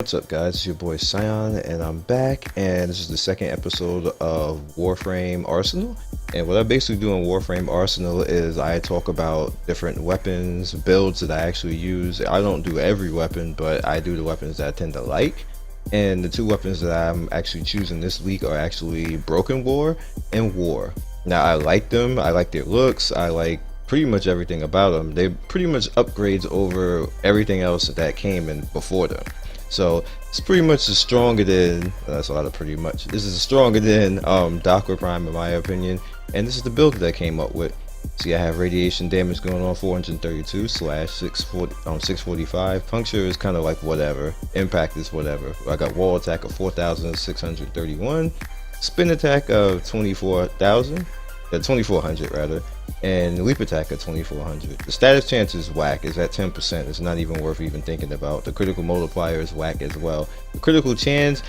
What's up, guys? It's your boy Scion, and I'm back, and this is the second episode of Warframe Arsenal. And what I basically do in Warframe Arsenal is I talk about different weapons, builds that I actually use. I don't do every weapon, but I do the weapons that I tend to like. And the two weapons that I'm actually choosing this week are actually Broken War and War. Now, I like them, I like their looks, I like pretty much everything about them. They pretty much upgrades over everything else that came in before them. So it's pretty much stronger than that's a lot of pretty much. This is stronger than Docker Prime in my opinion, and this is the build that I came up with. See, I have radiation damage going on 432 slash 645. Puncture is kind of like whatever. Impact is whatever. I got wall attack of 4,631, spin attack of 2400 rather, and leap attack at 2400. The status chance is whack, is at 10%. It's not even worth even thinking about. The critical multiplier is whack as well. The critical chance,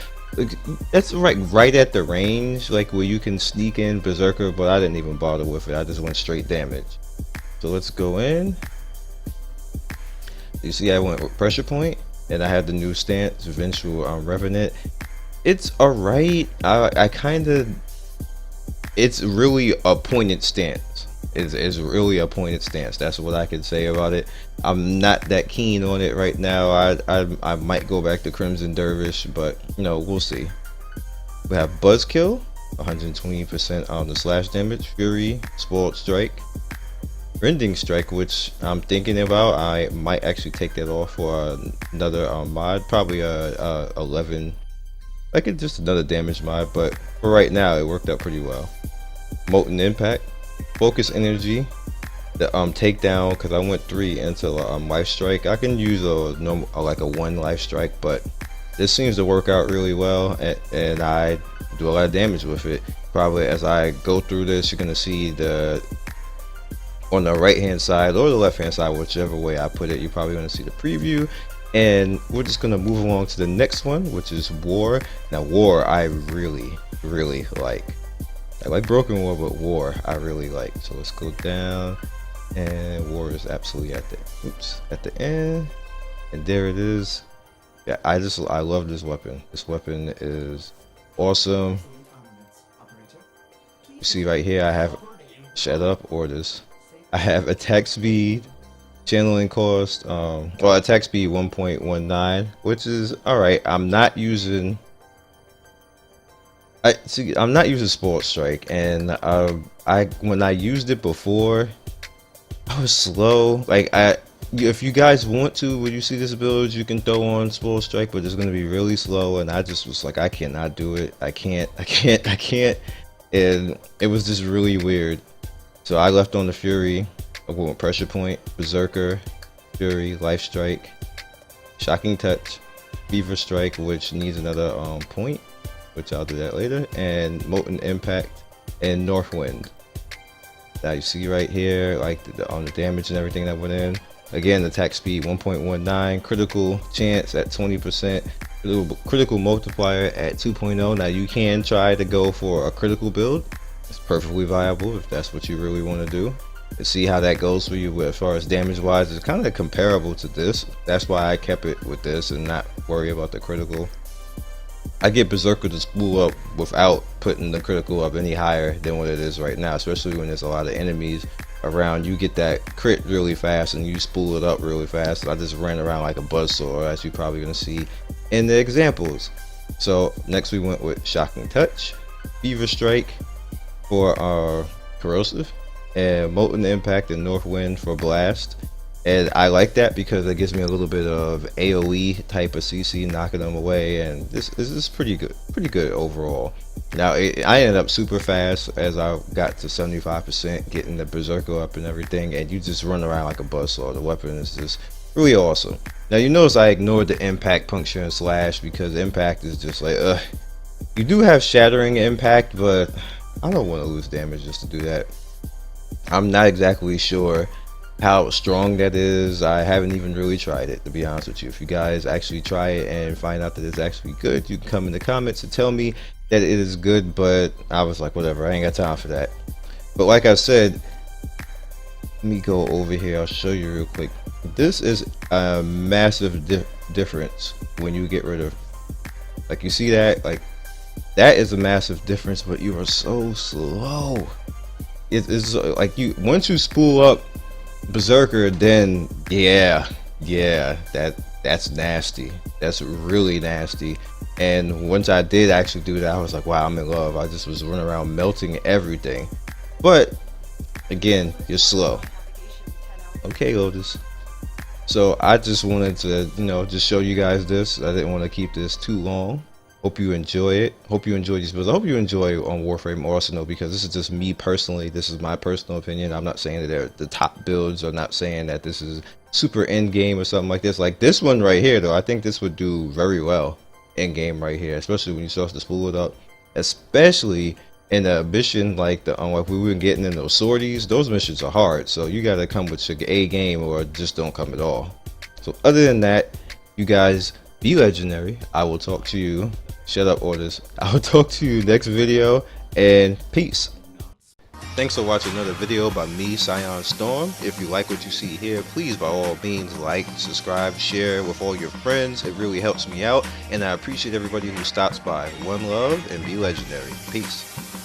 that's right at the range, like where you can sneak in berserker, but I didn't even bother with it. I just went straight damage. So let's go in. You see, I went with pressure point, and I had the new stance, eventual revenant. It's alright. I kind of, it's really a pointed stance. It's really a pointed stance. That's what I can say about it. I'm not that keen on it right now. I might go back to Crimson Dervish, but you know, we'll see. We have Buzzkill, 120% on the slash damage, Fury, Spoiled Strike, Rending Strike, which I'm thinking about. I might actually take that off for another mod, probably a 11. Like it's just another damage mod, but for right now it worked out pretty well. Molten Impact, Focus Energy, the takedown, because I went 3 into life strike. I can use like a 1 life strike, but this seems to work out really well, and I do a lot of damage with it. Probably as I go through this, you're gonna see on the right hand side or the left hand side, whichever way I put it, you're probably gonna see the preview. And we're just gonna move along to the next one, which is War. Now War I really like. I like Broken War, but War I really like. So let's go down, and War is absolutely at the end, and there it is. Yeah, I love this weapon. This weapon is awesome. You see right here, I have shut up orders. I have attack speed, channeling cost, well, attack speed 1.19, which is all right. I'm not using Spoiled Strike, and when I used it before, I was slow. Like if you guys want to, when you see this build, you can throw on Spoiled Strike, but it's gonna be really slow. And I just was like, I cannot do it. I can't. And it was just really weird. So I left on the Fury. I went with Pressure Point, Berserker, Fury, Life Strike, Shocking Touch, Fever Strike, which needs another point, which I'll do that later, and Molten Impact and Northwind. Now you see right here, like on the damage and everything that went in. Again, attack speed 1.19, critical chance at 20%, critical multiplier at 2.0. Now you can try to go for a critical build. It's perfectly viable if that's what you really want to do. And see how that goes for you as far as damage wise. It's kind of comparable to this. That's why I kept it with this and not worry about the critical. I get Berserker to spool up without putting the critical up any higher than what it is right now, especially when there's a lot of enemies around. You get that crit really fast and you spool it up really fast. I just ran around like a buzzsaw, as you're probably going to see in the examples. So next we went with Shocking Touch, Fever Strike for our Corrosive, and Molten Impact and Northwind for Blast. And I like that because it gives me a little bit of AoE type of CC, knocking them away, and this is pretty good overall. Now I ended up super fast as I got to 75%, getting the Berserker up and everything, and you just run around like a buzzsaw. The weapon is just really awesome. Now you notice I ignored the impact, puncture, and slash because impact is just like you do have shattering impact, but I don't want to lose damage just to do that. I'm not exactly sure how strong that is. I haven't even really tried it, to be honest with you. If you guys actually try it and find out that it's actually good, you can come in the comments and tell me that it is good, but I was like, whatever, I ain't got time for that. But like I said, Let me go over here. I'll show you real quick. This is a massive difference when you get rid of, like, you see that, like, that is a massive difference, but you are so slow. It's like, you once you spool up Berserker, then that's nasty. That's really nasty. And once I did actually do that, I was like, wow, I'm in love. I just was running around melting everything. But again, you're slow. Okay, Lotus. So I just wanted to, just show you guys this. I didn't want to keep this too long. Hope you enjoy it. Hope you enjoy these builds. I hope you enjoy on Warframe Arsenal, because this is just me personally. This is my personal opinion. I'm not saying that they're the top builds, or not saying that this is super end game or something like this. Like this one right here, though, I think this would do very well in game right here, especially when you start to spool it up, especially in a mission like the like we were getting in those sorties. Those missions are hard, so you gotta come with your A game or just don't come at all. So other than that, you guys be legendary. I will talk to you. Shut up, orders. I will talk to you next video, and peace. Thanks for watching another video by me, Scion Storm. If you like what you see here, please by all means like, subscribe, share with all your friends. It really helps me out, and I appreciate everybody who stops by. One love, and be legendary. Peace.